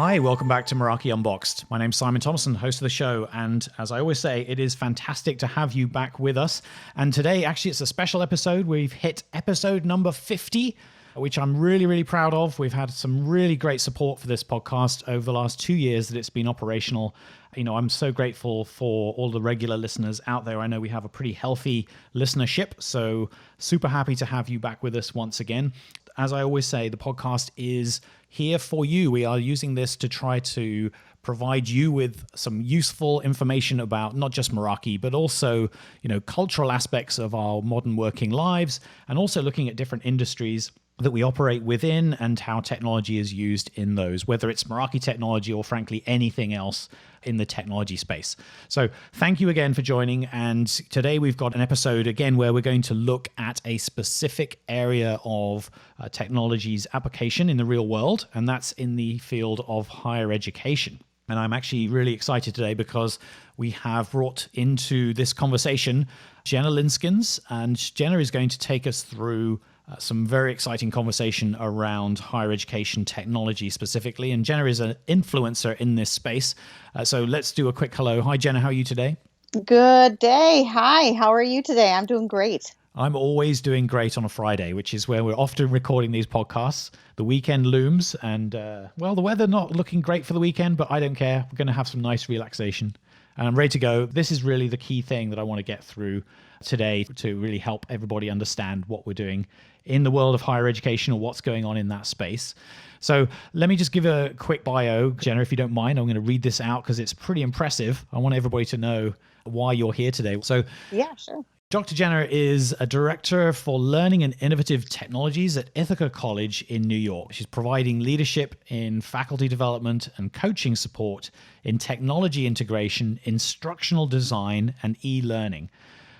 Hi, welcome back to Meraki Unboxed. My name's Simon Thompson, host of the show, and as I always say, it is fantastic to have you back with us. And today, actually, it's a special episode. We've hit episode number 50, which I'm really, really proud of. We've had some really great support for this podcast over the last 2 years that it's been operational. You know, I'm so grateful for all the regular listeners out there. I know we have a pretty healthy listenership, so super happy to have you back with us once again. As I always say, the podcast is here for you. We are using this to try to provide you with some useful information about not just Meraki, but also, you know, cultural aspects of our modern working lives, and also looking at different industries that we operate within and how technology is used in those, whether it's Meraki technology or frankly anything else in the technology space. So thank you again for joining. And today we've got an episode again where we're going to look at a specific area of technology's application in the real world, and that's in the field of higher education. And I'm actually really excited today because we have brought into this conversation Jenna Linskens, and Jenna is going to take us through some very exciting conversation around higher education technology specifically. And Jenna is an influencer in this space. So let's do a quick hello. Hi, Jenna. How are you today? Good day. Hi. How are you today? I'm doing great. I'm always doing great on a Friday, which is where we're often recording these podcasts. The weekend looms and, well, the weather not looking great for the weekend, but I don't care. We're going to have some nice relaxation. And I'm ready to go. This is really the key thing that I want to get through today to really help everybody understand what we're doing in the world of higher education or what's going on in that space. So let me just give a quick bio. Jenna, if you don't mind, I'm going to read this out because it's pretty impressive. I want everybody to know why you're here today. So yeah, sure. Dr. Jenna is a director for learning and innovative technologies at Ithaca College in New York. She's providing leadership in faculty development and coaching support in technology integration, instructional design, and e-learning.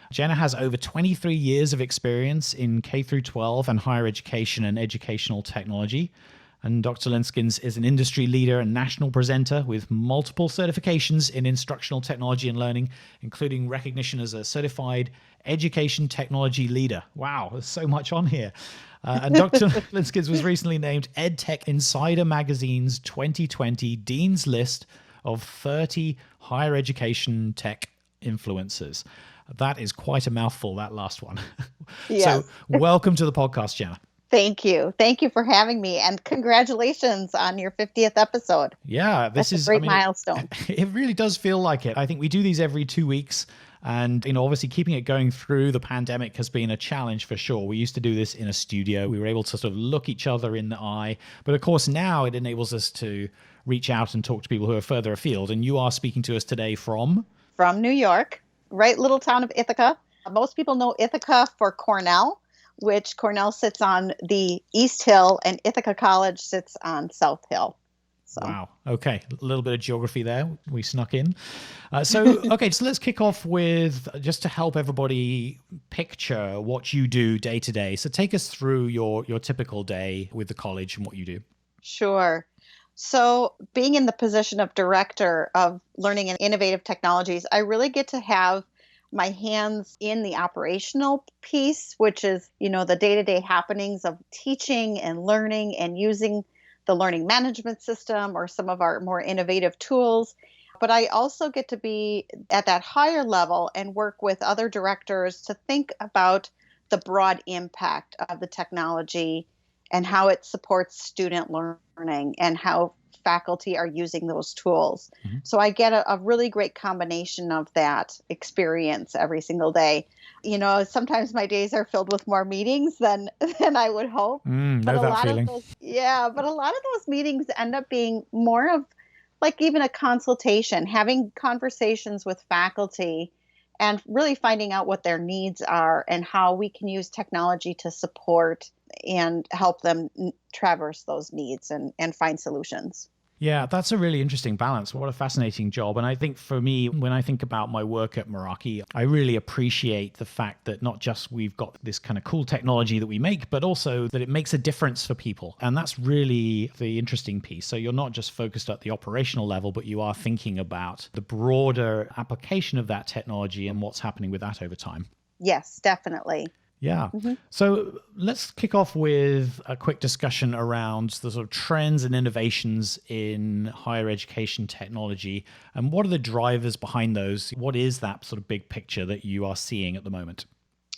Jenna has over 23 years of experience in K-12 and higher education and educational technology. And Dr. Linskens is an industry leader and national presenter with multiple certifications in instructional technology and learning, including recognition as a certified education technology leader. Wow, there's so much on here. And Dr. Linskens was recently named EdTech Insider Magazine's 2020 Dean's List of 30 higher education tech influencers. That is quite a mouthful, that last one. Yes. So welcome to the podcast, Jenna. Thank you. Thank you for having me, and congratulations on your 50th episode. Yeah, That's a great milestone. It really does feel like it. I think we do these every 2 weeks. And, you know, obviously keeping it going through the pandemic has been a challenge for sure. We used to do this in a studio. We were able to sort of look each other in the eye. But of course, now it enables us to reach out and talk to people who are further afield. And you are speaking to us today from? From New York, right little town of Ithaca. Most people know Ithaca for Cornell, which Cornell sits on the East Hill and Ithaca College sits on South Hill. So. Wow. Okay. A little bit of geography there. We snuck in. Okay, so let's kick off with just to help everybody picture what you do day to day. So take us through your typical day with the college and what you do. Sure. So being in the position of director of learning and innovative technologies, I really get to have my hands in the operational piece, which is, you know, the day-to-day happenings of teaching and learning and using the learning management system or some of our more innovative tools. But I also get to be at that higher level and work with other directors to think about the broad impact of the technology and how it supports student learning and how faculty are using those tools. Mm-hmm. So I get a really great combination of that experience every single day. You know, sometimes my days are filled with more meetings than I would hope. But a lot feeling. Of those, but a lot of those meetings end up being more of like even a consultation, having conversations with faculty and really finding out what their needs are and how we can use technology to support and help them traverse those needs and find solutions. Yeah, that's a really interesting balance. What a fascinating job. And I think for me, when I think about my work at Meraki, I really appreciate the fact that not just we've got this kind of cool technology that we make, but also that it makes a difference for people. And that's really the interesting piece. So you're not just focused at the operational level, but you are thinking about the broader application of that technology and what's happening with that over time. Yes, definitely. Yeah. Mhm. So let's kick off with a quick discussion around the sort of trends and innovations in higher education technology. And what are the drivers behind those? What is that sort of big picture that you are seeing at the moment?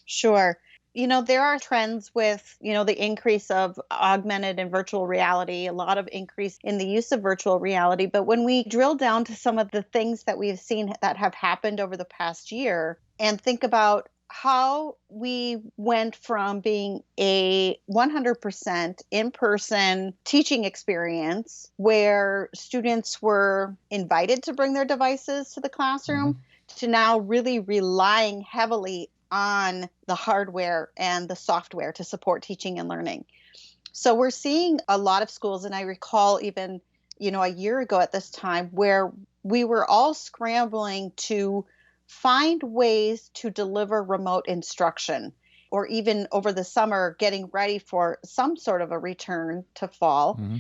Sure. There are trends with, the increase of augmented and virtual reality, a lot of increase in the use of virtual reality. But when we drill down to some of the things that we've seen that have happened over the past year and think about how we went from being a 100% in person teaching experience where students were invited to bring their devices to the classroom to now really relying heavily on the hardware and the software to support teaching and learning. So we're seeing a lot of schools, and I recall even, a year ago at this time where we were all scrambling to find ways to deliver remote instruction, or even over the summer getting ready for some sort of a return to fall Mm-hmm.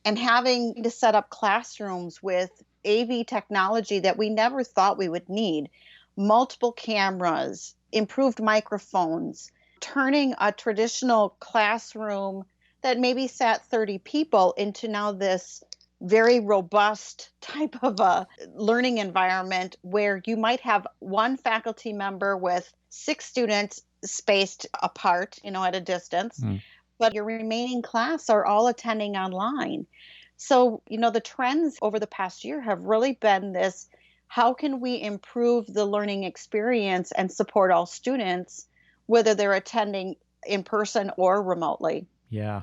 and having to set up classrooms with AV technology that we never thought we would need, multiple cameras, improved microphones, turning a traditional classroom that maybe sat 30 people into now this very robust type of a learning environment where you might have one faculty member with 6 students spaced apart, at a distance, but your remaining class are all attending online. So, the trends over the past year have really been this: how can we improve the learning experience and support all students, whether they're attending in person or remotely? Yeah.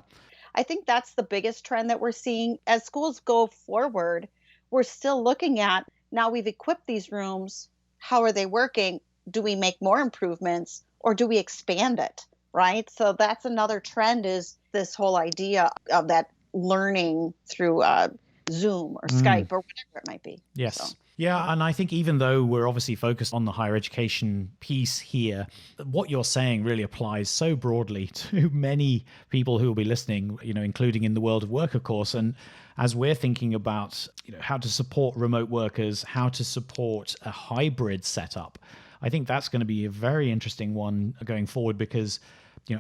I think that's the biggest trend that we're seeing. As schools go forward, we're still looking at, now we've equipped these rooms. How are they working? Do we make more improvements or do we expand it? Right. So that's another trend, is this whole idea of that learning through Zoom or Skype or whatever it might be. So. Yes. Yeah. And I think even though we're obviously focused on the higher education piece here, what you're saying really applies so broadly to many people who will be listening, including in the world of work, of course. And as we're thinking about, how to support remote workers, how to support a hybrid setup, I think that's going to be a very interesting one going forward, because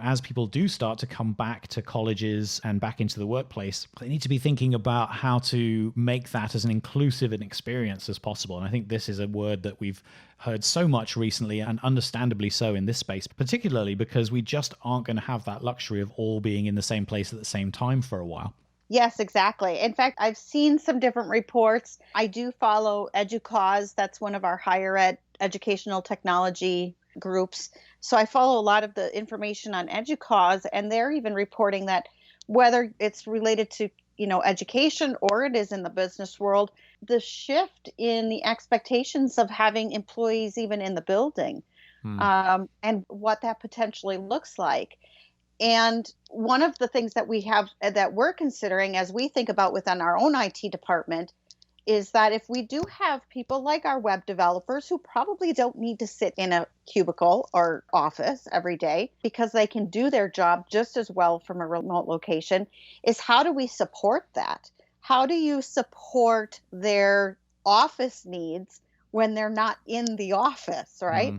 as people do start to come back to colleges and back into the workplace, they need to be thinking about how to make that as an inclusive an experience as possible. And I think this is a word that we've heard so much recently, and understandably so in this space, particularly because we just aren't going to have that luxury of all being in the same place at the same time for a while. Yes, exactly. In fact, I've seen some different reports. I do follow EduCause. That's one of our higher ed educational technology groups. So I follow a lot of the information on EduCause, and they're even reporting that whether it's related to, education or it is in the business world, the shift in the expectations of having employees even in the building, and what that potentially looks like. And one of the things that we have that we're considering as we think about within our own IT department is that if we do have people like our web developers who probably don't need to sit in a cubicle or office every day because they can do their job just as well from a remote location, is how do we support that? How do you support their office needs when they're not in the office, right?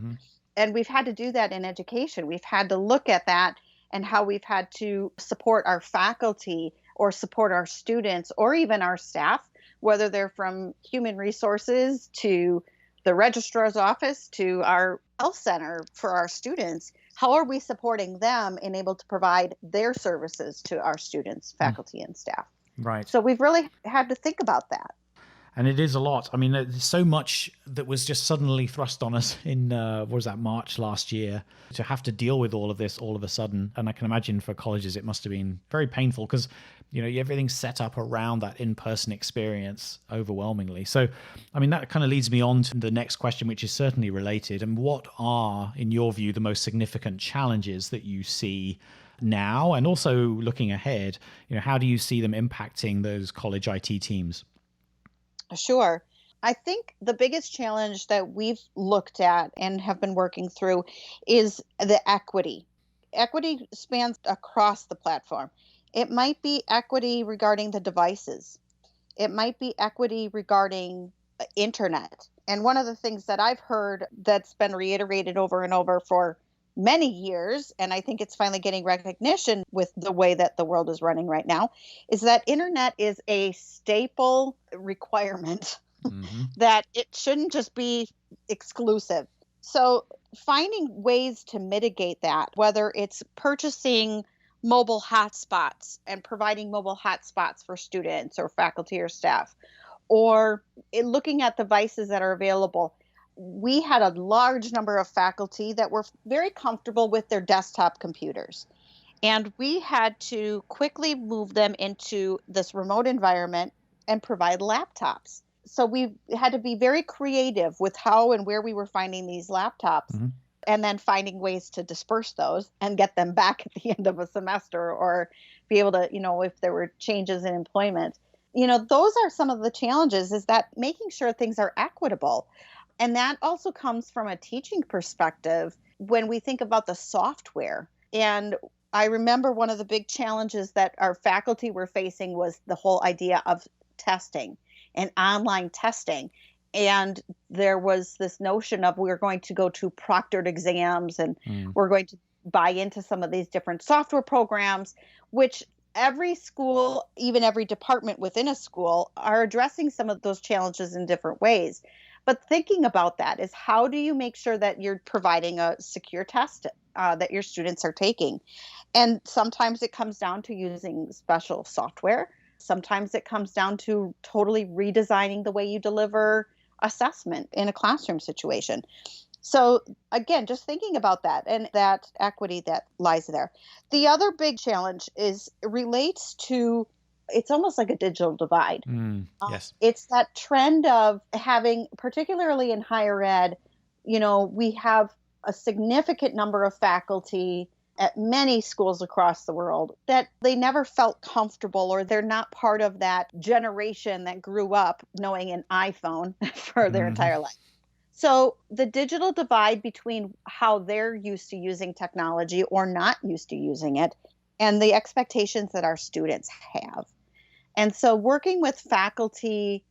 And we've had to do that in education. We've had to look at that and how we've had to support our faculty or support our students or even our staff, whether they're from human resources to the registrar's office to our health center for our students. How are we supporting them and able to provide their services to our students, faculty, and staff? Right. So we've really had to think about that. And it is a lot. I mean, there's so much that was just suddenly thrust on us in, what was that, March last year, to have to deal with all of this all of a sudden. And I can imagine for colleges, it must have been very painful because, everything's set up around that in-person experience overwhelmingly. So, I mean, that kind of leads me on to the next question, which is certainly related. And what are, in your view, the most significant challenges that you see now? And also looking ahead, how do you see them impacting those college IT teams? Sure. I think the biggest challenge that we've looked at and have been working through is the equity. Equity spans across the platform. It might be equity regarding the devices. It might be equity regarding internet. And one of the things that I've heard that's been reiterated over and over for many years, and I think it's finally getting recognition with the way that the world is running right now, is that internet is a staple requirement Hmm. that it shouldn't just be exclusive. So finding ways to mitigate that, whether it's purchasing mobile hotspots and providing mobile hotspots for students or faculty or staff, or looking at devices that are available. We had a large number of faculty that were very comfortable with their desktop computers. And we had to quickly move them into this remote environment and provide laptops. So we had to be very creative with how and where we were finding these laptops, Hmm. and then finding ways to disperse those and get them back at the end of a semester, or be able to, if there were changes in employment. Those are some of the challenges, is that making sure things are equitable. And that also comes from a teaching perspective when we think about the software. And I remember one of the big challenges that our faculty were facing was the whole idea of testing and online testing. And there was this notion of we're going to go to proctored exams, and Mm. we're going to buy into some of these different software programs, which every school, even every department within a school, are addressing some of those challenges in different ways. But thinking about that is, how do you make sure that you're providing a secure test that your students are taking? And sometimes it comes down to using special software. Sometimes it comes down to totally redesigning the way you deliver assessment in a classroom situation. So again, just thinking about that and that equity that lies there. The other big challenge relates to, it's almost like a digital divide. Yes. It's that trend of having, particularly in higher ed, we have a significant number of faculty at many schools across the world that they never felt comfortable, or they're not part of that generation that grew up knowing an iPhone for their Hmm. entire life. So the digital divide between how they're used to using technology or not used to using it, and the expectations that our students have. And so working with faculty,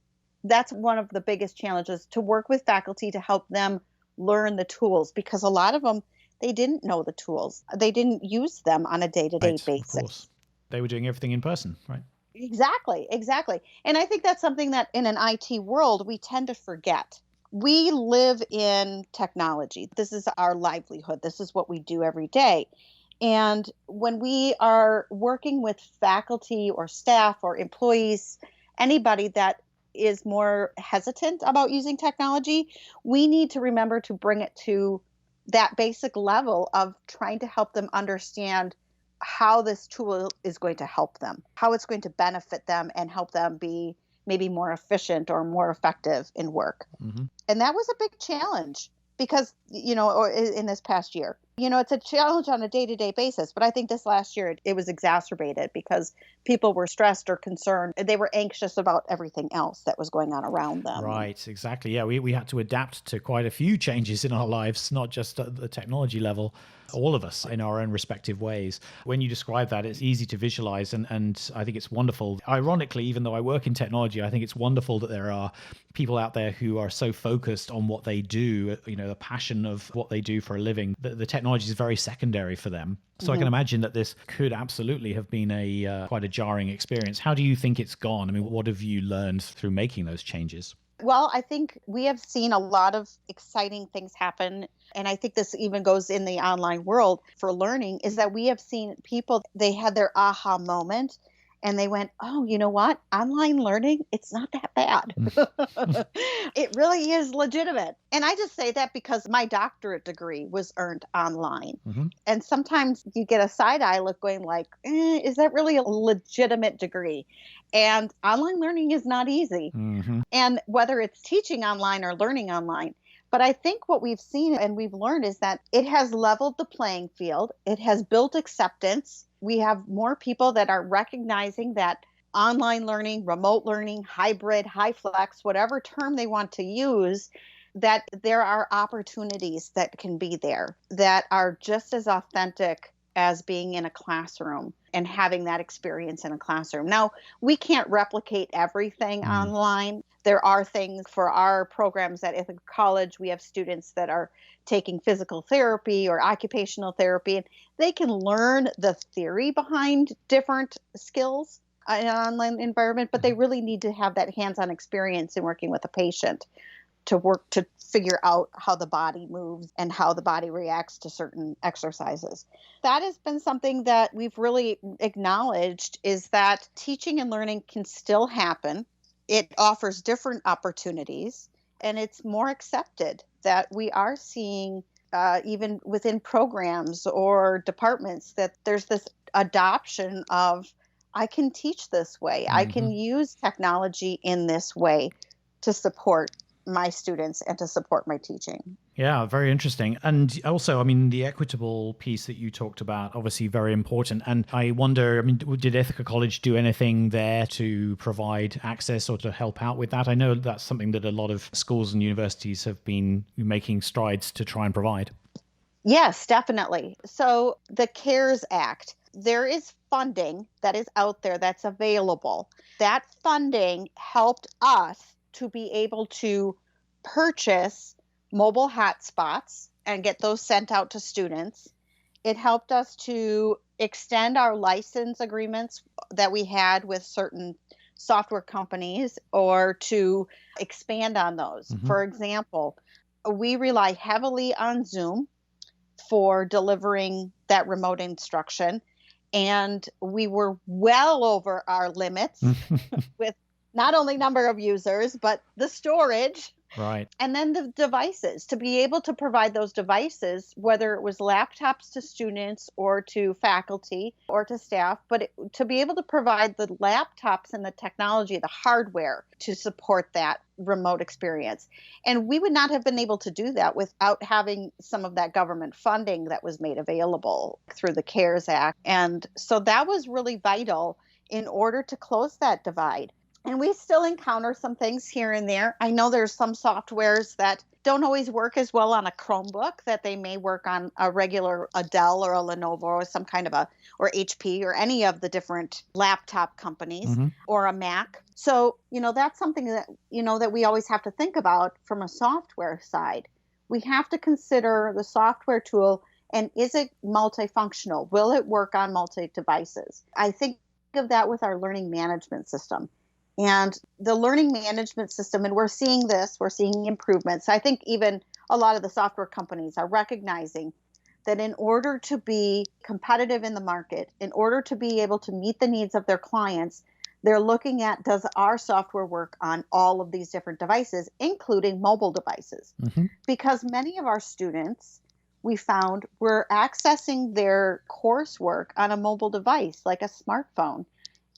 that's one of the biggest challenges, to work with faculty to help them learn the tools, because a lot of them, they didn't know the tools. They didn't use them on a day-to-day Right. Of course. basis. They were doing everything in person, right? Exactly, exactly. And I think that's something that in an IT world, we tend to forget. We live in technology. This is our livelihood. This is what we do every day. And when we are working with faculty or staff or employees, anybody that is more hesitant about using technology, we need to remember to bring it to that basic level of trying to help them understand how this tool is going to help them, how it's going to benefit them and help them be maybe more efficient or more effective in work. Hmm. And that was a big challenge because, or in this past year, it's a challenge on a day-to-day basis. But I think this last year, it was exacerbated because people were stressed or concerned. They were anxious about everything else that was going on around them. Right, exactly. Yeah, we had to adapt to quite a few changes in our lives, not just at the technology level, all of us in our own respective ways. When you describe that, it's easy to visualize, and I think it's wonderful. Ironically, even though I work in technology, I think it's wonderful that there are people out there who are so focused on what they do, the passion of what they do for a living. The technology is very secondary for them. So I can imagine that this could absolutely have been a quite a jarring experience. How do you think it's gone? I mean, what have you learned through making those changes? Well, I think we have seen a lot of exciting things happen. And I think this even goes in the online world for learning, is that we have seen people, they had their aha moment and they went, oh, you know what? Online learning, it's not that bad. It really is legitimate. And I just say that because my doctorate degree was earned online. Hmm. And sometimes you get a side eye look going like, is that really a legitimate degree? And online learning is not easy. Hmm. And whether it's teaching online or learning online. But I think what we've seen and we've learned is that it has leveled the playing field. It has built acceptance. We have more people that are recognizing that online learning, remote learning, hybrid, high flex, whatever term they want to use, that there are opportunities that can be there that are just as authentic as being in a classroom and having that experience in a classroom. Now, we can't replicate everything online. There are things for our programs at Ithaca College. We have students that are taking physical therapy or occupational therapy, and they can learn the theory behind different skills in an online environment, but they really need to have that hands-on experience in working with a patient to work to figure out how the body moves and how the body reacts to certain exercises. That has been something that we've really acknowledged, is that teaching and learning can still happen. It offers different opportunities, and it's more accepted that we are seeing even within programs or departments that there's this adoption of, I can teach this way. I can use technology in this way to support my students and to support my teaching. Yeah, very interesting. And also, I mean, the equitable piece that you talked about, obviously very important. And I wonder, I mean, did Ithaca College do anything there to provide access or to help out with that? I know that's something that a lot of schools and universities have been making strides to try and provide. Yes, definitely. So the CARES Act, there is funding that is out there that's available. That funding helped us to be able to purchase mobile hotspots and get those sent out to students. It helped us to extend our license agreements that we had with certain software companies, or to expand on those. For example, we rely heavily on Zoom for delivering that remote instruction, and we were well over our limits with not only number of users, but the storage. Right. And then the devices, to be able to provide those devices, whether it was laptops to students or to faculty or to staff, but to be able to provide the laptops and the technology, the hardware to support that remote experience. And we would not have been able to do that without having some of that government funding that was made available through the CARES Act. And so that was really vital in order to close that divide. And we still encounter some things here and there. I know there's some softwares that don't always work as well on a Chromebook that they may work on a regular a Dell or a Lenovo or some kind of or HP or any of the different laptop companies or a Mac. So, that's something that, that we always have to think about from a software side. We have to consider the software tool, and is it multifunctional? Will it work on multi-devices? I think of that with our learning management system. And the learning management system, and we're seeing improvements. I think even a lot of the software companies are recognizing that in order to be competitive in the market, in order to be able to meet the needs of their clients, they're looking at, does our software work on all of these different devices, including mobile devices? Because many of our students, we found, were accessing their coursework on a mobile device, like a smartphone.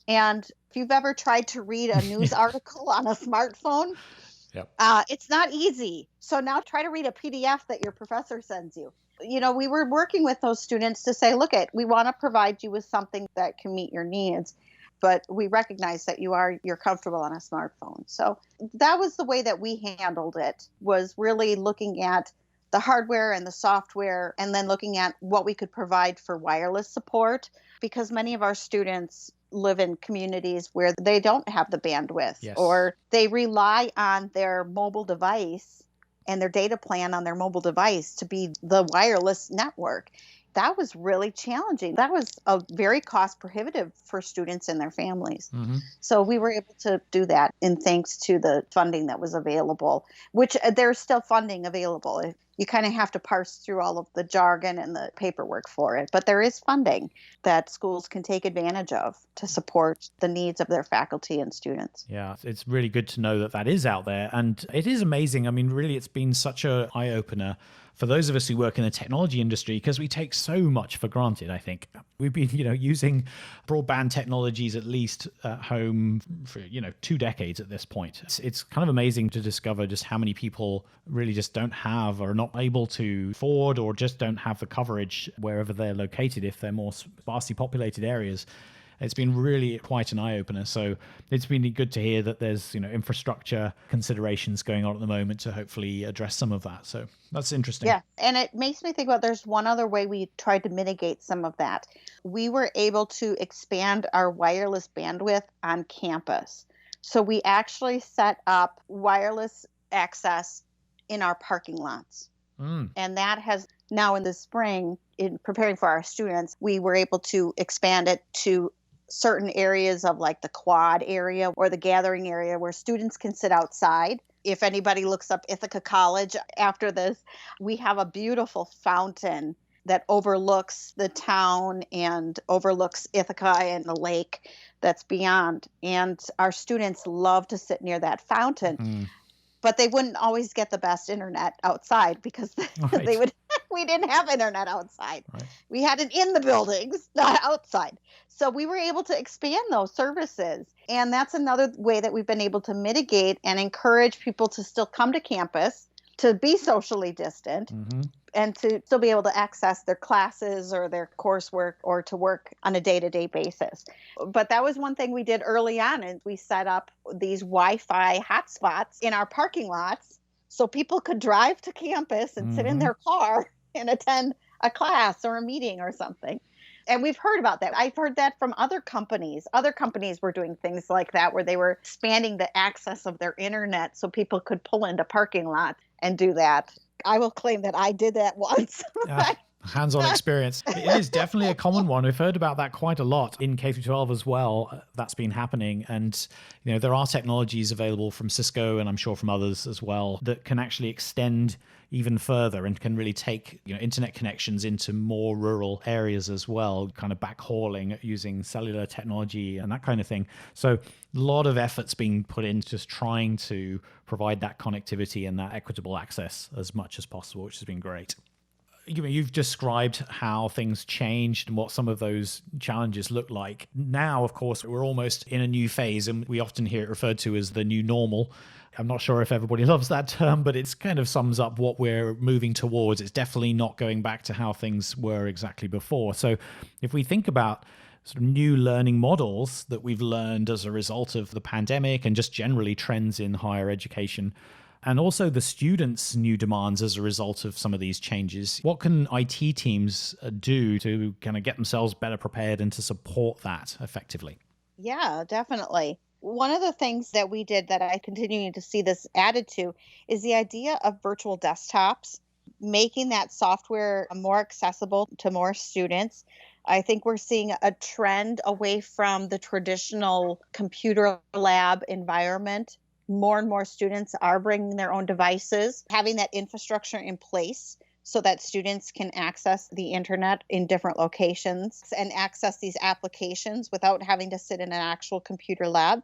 And if you've ever tried to read a news article on a smartphone, it's not easy. So now try to read a PDF that your professor sends you. We were working with those students to say, we want to provide you with something that can meet your needs, but we recognize that you're comfortable on a smartphone. So that was the way that we handled it, was really looking at the hardware and the software, and then looking at what we could provide for wireless support, because many of our students live in communities where they don't have the bandwidth, or they rely on their mobile device and their data plan on their mobile device to be the wireless network. That was really challenging. That was a very cost prohibitive for students and their families. So we were able to do that, and thanks to the funding that was available, which there's still funding available. You kind of have to parse through all of the jargon and the paperwork for it, but there is funding that schools can take advantage of to support the needs of their faculty and students. Yeah, it's really good to know that is out there. And it is amazing. I mean, really, it's been such an eye-opener for those of us who work in the technology industry, because we take so much for granted. I think we've been, using broadband technologies at least at home for, 2 decades at this point. It's kind of amazing to discover just how many people really just don't have, or are not able to afford, or just don't have the coverage wherever they're located if they're more sparsely populated areas. It's been really quite an eye-opener. So it's been good to hear that there's, infrastructure considerations going on at the moment to hopefully address some of that. So that's interesting. Yeah. And it makes me think about there's one other way we tried to mitigate some of that. We were able to expand our wireless bandwidth on campus. So we actually set up wireless access in our parking lots. And that has now in the spring, in preparing for our students, we were able to expand it to certain areas of like the quad area or the gathering area where students can sit outside. If anybody looks up Ithaca College after this, we have a beautiful fountain that overlooks the town and overlooks Ithaca and the lake that's beyond. And our students love to sit near that fountain. But they wouldn't always get the best internet outside because we didn't have internet outside. Right. We had it in the buildings, not outside. So we were able to expand those services. And that's another way that we've been able to mitigate and encourage people to still come to campus, to be socially distant, and to still be able to access their classes or their coursework or to work on a day-to-day basis. But that was one thing we did early on, and we set up these Wi-Fi hotspots in our parking lots so people could drive to campus and sit in their car and attend a class or a meeting or something. And we've heard about that. I've heard that from other companies. Other companies were doing things like that where they were expanding the access of their internet so people could pull into parking lots and do that. I will claim that I did that once. Hands-on experience. It is definitely a common one. We've heard about that quite a lot in K-12 as well. That's been happening. And, there are technologies available from Cisco and I'm sure from others as well that can actually extend even further and can really take, internet connections into more rural areas as well, kind of backhauling using cellular technology and that kind of thing. So a lot of efforts being put into just trying to provide that connectivity and that equitable access as much as possible, which has been great. You've described how things changed and what some of those challenges look like. Now, of course, we're almost in a new phase, and we often hear it referred to as the new normal. I'm not sure if everybody loves that term, but it kind of sums up what we're moving towards. It's definitely not going back to how things were exactly before. So if we think about sort of new learning models that we've learned as a result of the pandemic and just generally trends in higher education, and also the students' new demands as a result of some of these changes, what can IT teams do to kind of get themselves better prepared and to support that effectively? Yeah, definitely. One of the things that we did that I continue to see this added to is the idea of virtual desktops, making that software more accessible to more students. I think we're seeing a trend away from the traditional computer lab environment. More and more students are bringing their own devices, having that infrastructure in place so that students can access the internet in different locations and access these applications without having to sit in an actual computer lab.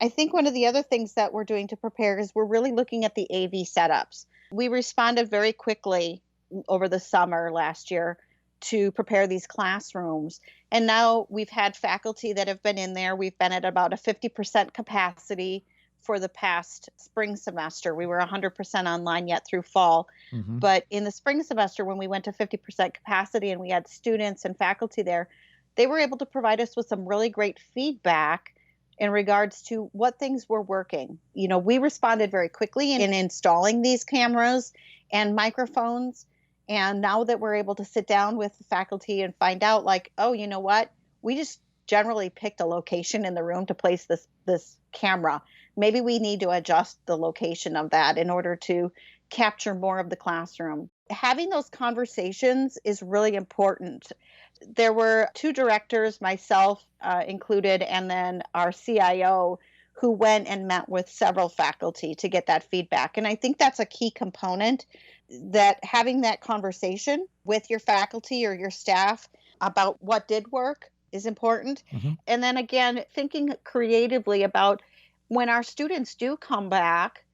I think one of the other things that we're doing to prepare is we're really looking at the AV setups. We responded very quickly over the summer last year to prepare these classrooms. And now we've had faculty that have been in there. We've been at about a 50% capacity for the past spring semester. We were 100% online yet through fall. But in the spring semester, when we went to 50% capacity and we had students and faculty there, they were able to provide us with some really great feedback in regards to what things were working. We responded very quickly in installing these cameras and microphones. And now that we're able to sit down with the faculty and find out like, oh, you know what? We just generally picked a location in the room to place this camera. Maybe we need to adjust the location of that in order to capture more of the classroom. Having those conversations is really important. There were two directors, myself included, and then our CIO, who went and met with several faculty to get that feedback. And I think that's a key component, that having that conversation with your faculty or your staff about what did work is important. And then again, thinking creatively about when our students do come back,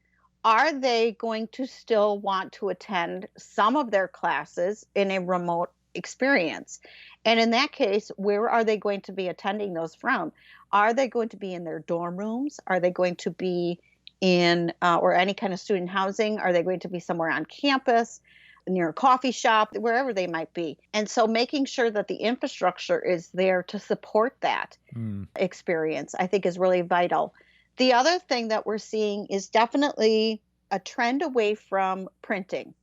are they going to still want to attend some of their classes in a remote experience? And in that case, where are they going to be attending those from? Are they going to be in their dorm rooms? Are they going to be in or any kind of student housing? Are they going to be somewhere on campus? near a coffee shop, wherever they might be. And so making sure that the infrastructure is there to support that experience, I think is really vital. The other thing that we're seeing is definitely a trend away from printing.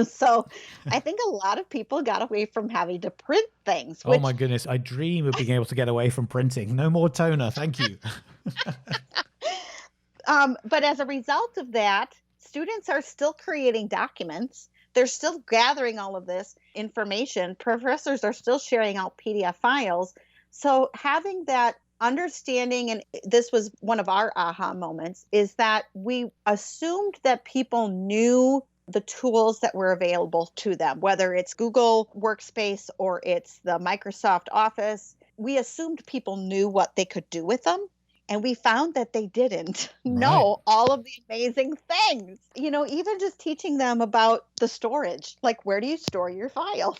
So I think a lot of people got away from having to print things, Oh my which goodness. I dream of being able to get away from printing. No more toner. Thank you. but as a result of that, students are still creating documents. They're still gathering all of this information. Professors are still sharing out PDF files. So having that understanding, and this was one of our aha moments, is that we assumed that people knew the tools that were available to them, whether it's Google Workspace or it's the Microsoft Office. We assumed people knew what they could do with them. And we found that they didn't know all of the amazing things. Even just teaching them about the storage, like where do you store your files?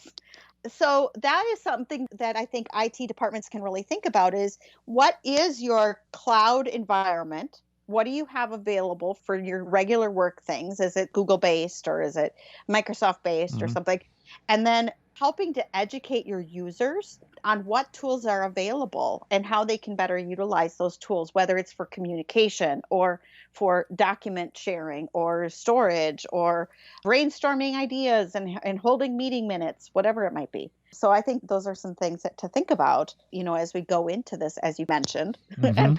So that is something that I think IT departments can really think about is what is your cloud environment? What do you have available for your regular work things? Is it Google based or is it Microsoft based or something? And then helping to educate your users on what tools are available and how they can better utilize those tools, whether it's for communication or for document sharing or storage or brainstorming ideas and holding meeting minutes, whatever it might be. So I think those are some things to think about, as we go into this, as you mentioned, and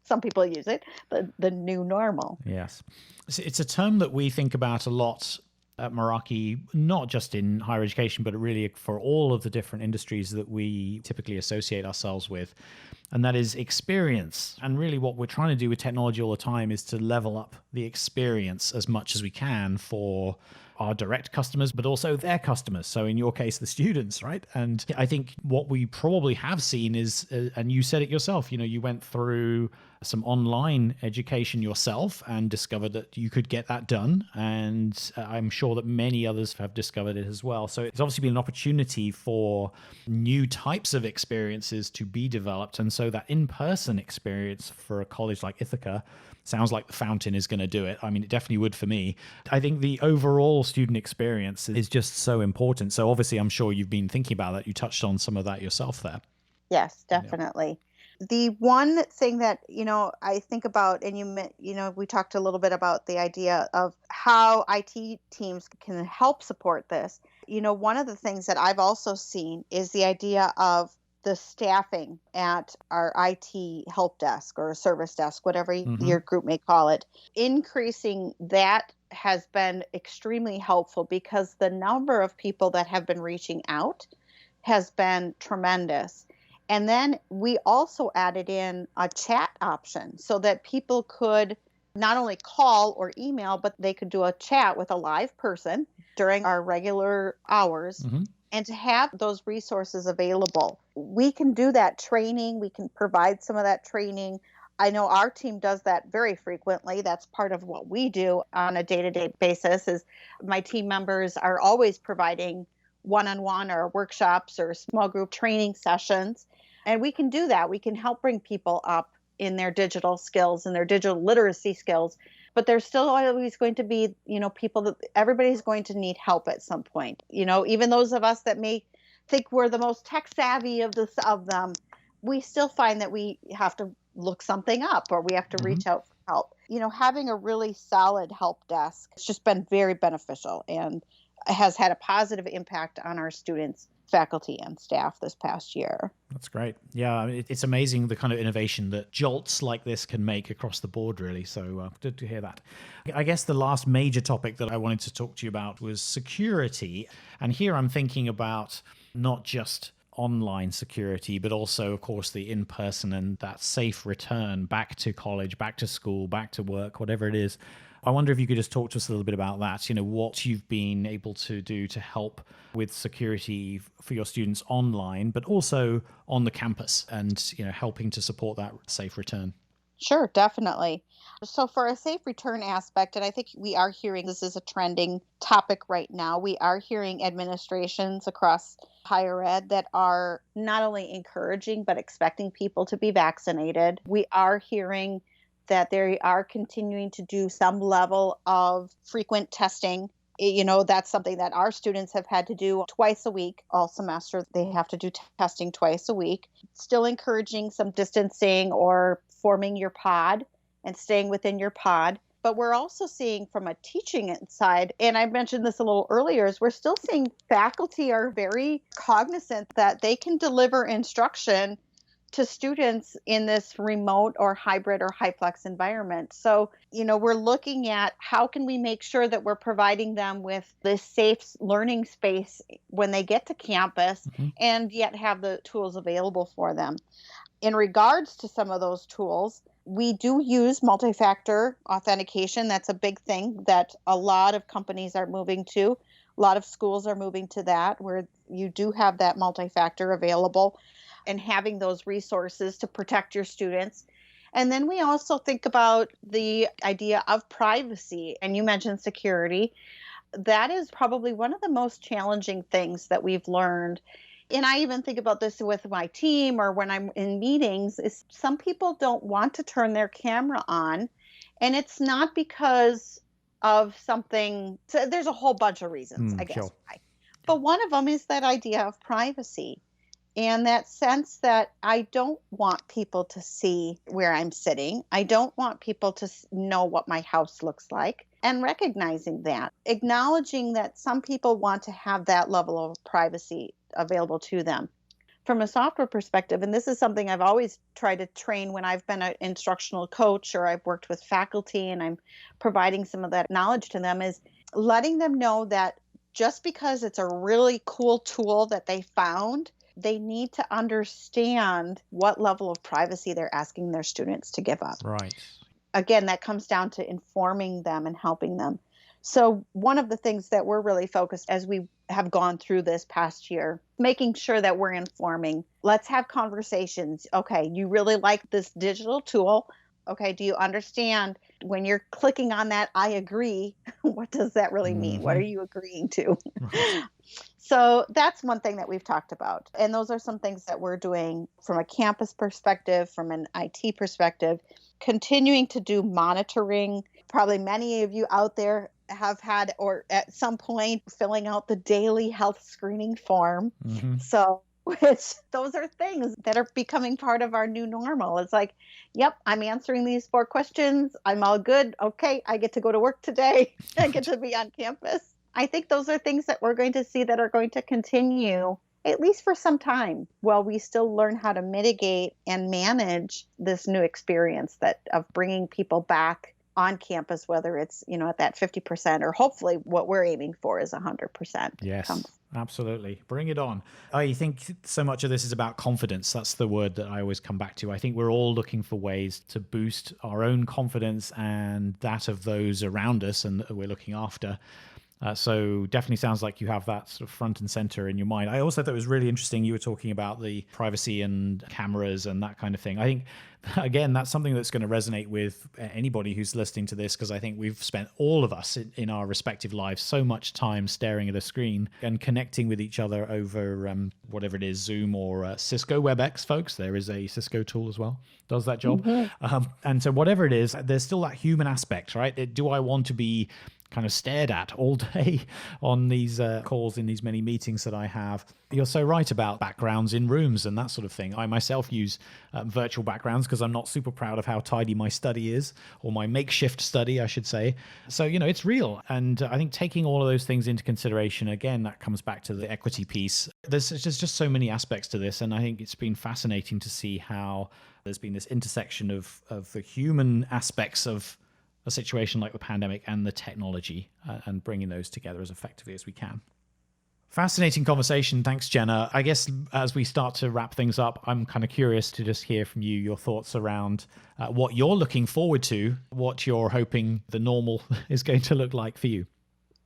some people use it, the new normal. Yes. It's a term that we think about a lot at Meraki, not just in higher education, but really for all of the different industries that we typically associate ourselves with. And that is experience. And really what we're trying to do with technology all the time is to level up the experience as much as we can for our direct customers, but also their customers. So in your case, the students, right? And I think what we probably have seen is, and you said it yourself, you went through some online education yourself and discovered that you could get that done. And I'm sure that many others have discovered it as well. So it's obviously been an opportunity for new types of experiences to be developed. And so that in-person experience for a college like Ithaca sounds like the fountain is going to do it. I mean, it definitely would for me. I think the overall student experience is just so important. So obviously, I'm sure you've been thinking about that. You touched on some of that yourself there. Yes, definitely. Yeah. The one thing that, I think about, and we talked a little bit about the idea of how IT teams can help support this. One of the things that I've also seen is the idea of the staffing at our IT help desk or service desk, whatever your group may call it. Increasing that has been extremely helpful because the number of people that have been reaching out has been tremendous. And then we also added in a chat option so that people could not only call or email, but they could do a chat with a live person during our regular hours. And to have those resources available. We can do that training. We can provide some of that training. I know our team does that very frequently. That's part of what we do on a day-to-day basis is my team members are always providing one-on-one or workshops or small group training sessions. And we can do that. We can help bring people up in their digital skills and their digital literacy skills. But there's still always going to be, people that everybody's going to need help at some point. Even those of us that may think we're the most tech savvy of them, we still find that we have to look something up or we have to reach out for help. Having a really solid help desk has just been very beneficial and has had a positive impact on our students, faculty, and staff this past year. That's great. Yeah, it's amazing the kind of innovation that jolts like this can make across the board, really. So good to hear that. I guess the last major topic that I wanted to talk to you about was security. And here I'm thinking about not just online security, but also, of course, the in-person and that safe return back to college, back to school, back to work, whatever it is. I wonder if you could just talk to us a little bit about that, what you've been able to do to help with security for your students online, but also on the campus and, helping to support that safe return. Sure, definitely. So for a safe return aspect, and I think we are hearing this is a trending topic right now, we are hearing administrations across higher ed that are not only encouraging, but expecting people to be vaccinated. We are hearing that they are continuing to do some level of frequent testing That's something that our students have had to do twice a week all semester. They have to do testing twice a week. Still encouraging some distancing or forming your pod and staying within your pod. But we're also seeing from a teaching side, and I mentioned this a little earlier, is we're still seeing faculty are very cognizant that they can deliver instruction to students in this remote or hybrid or high-plex environment. So, we're looking at how can we make sure that we're providing them with this safe learning space when they get to campus and yet have the tools available for them. In regards to some of those tools, we do use multi-factor authentication. That's a big thing that a lot of companies are moving to. A lot of schools are moving to that, where you do have that multi-factor available and having those resources to protect your students. And then we also think about the idea of privacy. And you mentioned security. That is probably one of the most challenging things that we've learned. And I even think about this with my team or when I'm in meetings, is some people don't want to turn their camera on. And it's not because of something. So there's a whole bunch of reasons, I guess. Sure. Why. But one of them is that idea of privacy and that sense that I don't want people to see where I'm sitting. I don't want people to know what my house looks like. And recognizing that, acknowledging that some people want to have that level of privacy available to them. From a software perspective, and this is something I've always tried to train when I've been an instructional coach or I've worked with faculty and I'm providing some of that knowledge to them, is letting them know that just because it's a really cool tool that they found, they need to understand what level of privacy they're asking their students to give up. Right. Again, that comes down to informing them and helping them. So one of the things that we're really focused as we have gone through this past year, making sure that we're informing. Let's have conversations. Okay, you really like this digital tool. Okay, do you understand when you're clicking on that, I agree, what does that really mean? What are you agreeing to? Right. So that's one thing that we've talked about. And those are some things that we're doing from a campus perspective, from an IT perspective, continuing to do monitoring. Probably many of you out there have had, or at some point, filling out the daily health screening form. So those are things that are becoming part of our new normal. It's like, yep, I'm answering these 4 questions. I'm all good. Okay, I get to go to work today. I get to be on campus. I think those are things that we're going to see that are going to continue at least for some time while we still learn how to mitigate and manage this new experience of bringing people back on campus, whether it's, at that 50% or hopefully what we're aiming for is 100%. Yes, absolutely. Bring it on. I think so much of this is about confidence. That's the word that I always come back to. I think we're all looking for ways to boost our own confidence and that of those around us and that we're looking after. So definitely sounds like you have that sort of front and center in your mind. I also thought it was really interesting you were talking about the privacy and cameras and that kind of thing. I think, again, that's something that's going to resonate with anybody who's listening to this, because I think we've spent, all of us in our respective lives, so much time staring at a screen and connecting with each other over whatever it is, Zoom or Cisco WebEx, folks. There is a Cisco tool as well, does that job. And so whatever it is, there's still that human aspect, right? Do I want to be kind of stared at all day on these calls in these many meetings that I have? You're so right about backgrounds in rooms and that sort of thing. I myself use virtual backgrounds because I'm not super proud of how tidy my study is, or my makeshift study, I should say. So, it's real. And I think taking all of those things into consideration, again, that comes back to the equity piece. There's just so many aspects to this. And I think it's been fascinating to see how there's been this intersection of the human aspects of a situation like the pandemic and the technology, and bringing those together as effectively as we can. Fascinating conversation. Thanks, Jenna. I guess as we start to wrap things up, I'm kind of curious to just hear from you your thoughts around what you're looking forward to, what you're hoping the normal is going to look like for you.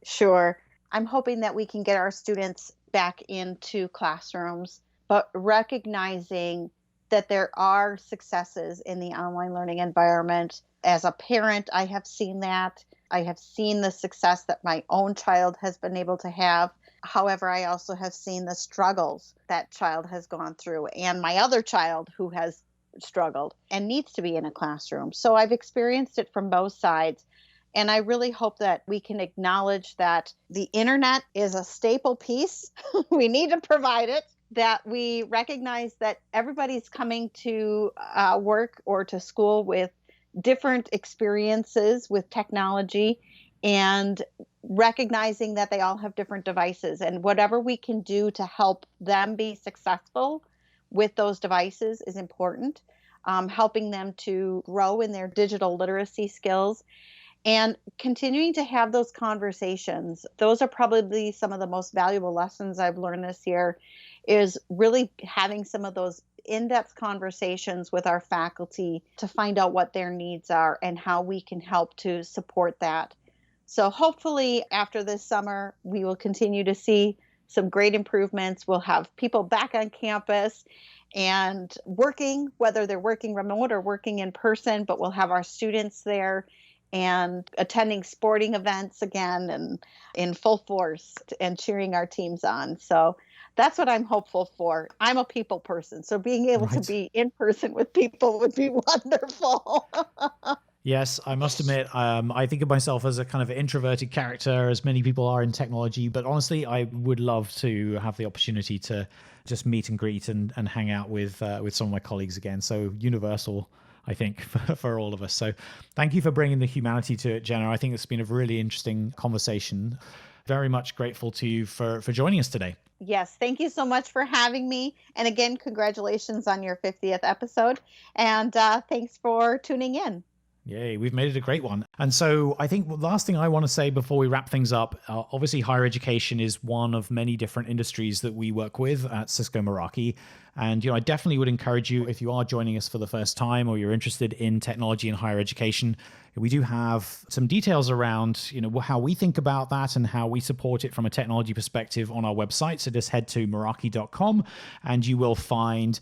Sure. I'm hoping that we can get our students back into classrooms, but recognizing that there are successes in the online learning environment. As a parent, I have seen that. I have seen the success that my own child has been able to have. However, I also have seen the struggles that child has gone through, and my other child who has struggled and needs to be in a classroom. So I've experienced it from both sides. And I really hope that we can acknowledge that the internet is a staple piece. We need to provide it, that we recognize that everybody's coming to work or to school with different experiences with technology, and recognizing that they all have different devices, and whatever we can do to help them be successful with those devices is important. Helping them to grow in their digital literacy skills and continuing to have those conversations. Those are probably some of the most valuable lessons I've learned this year, is really having some of those in-depth conversations with our faculty to find out what their needs are and how we can help to support that. So hopefully after this summer, we will continue to see some great improvements. We'll have people back on campus and working, whether they're working remote or working in person, but we'll have our students there and attending sporting events again and in full force and cheering our teams on. So that's what I'm hopeful for. I'm a people person, so being able to be in person with people would be wonderful. Yes, I must admit, I think of myself as a kind of introverted character, as many people are in technology. But honestly, I would love to have the opportunity to just meet and greet and hang out with some of my colleagues again. So universal, I think, for all of us. So thank you for bringing the humanity to it, Jenna. I think it's been a really interesting conversation. Very much grateful to you for joining us today. Yes, thank you so much for having me. And again, congratulations on your 50th episode. And thanks for tuning in. Yay, we've made it a great one. And so I think the last thing I want to say before we wrap things up, obviously higher education is one of many different industries that we work with at Cisco Meraki. And, I definitely would encourage you, if you are joining us for the first time or you're interested in technology and higher education, we do have some details around, how we think about that and how we support it from a technology perspective on our website. So just head to meraki.com and you will find,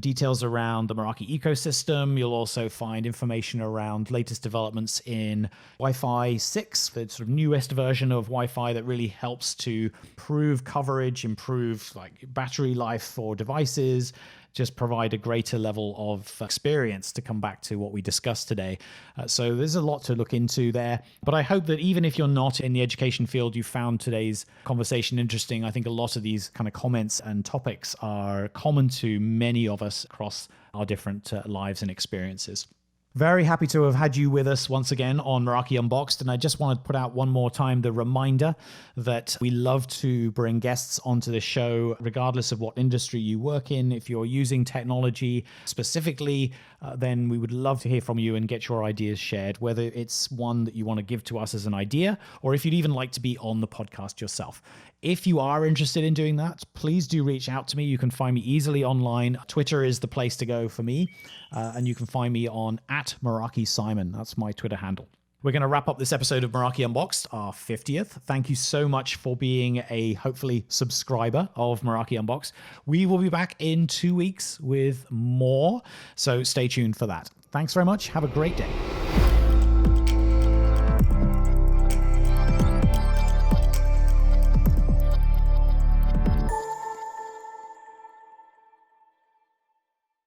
details around the Meraki ecosystem. You'll also find information around latest developments in Wi-Fi 6, the sort of newest version of Wi-Fi that really helps to improve coverage, improve battery life for devices, just provide a greater level of experience, to come back to what we discussed today. So there's a lot to look into there. But I hope that even if you're not in the education field, you found today's conversation interesting. I think a lot of these kind of comments and topics are common to many of us across our different lives and experiences. Very happy to have had you with us once again on Meraki Unboxed. And I just want to put out one more time the reminder that we love to bring guests onto the show, regardless of what industry you work in. If you're using technology specifically, then we would love to hear from you and get your ideas shared, whether it's one that you want to give to us as an idea, or if you'd even like to be on the podcast yourself. If you are interested in doing that, please do reach out to me. You can find me easily online. Twitter is the place to go for me. And you can find me on @MerakiSimon. That's my Twitter handle. We're going to wrap up this episode of Meraki Unboxed, our 50th. Thank you so much for being a, hopefully, subscriber of Meraki Unboxed. We will be back in 2 weeks with more, so stay tuned for that. Thanks very much. Have a great day.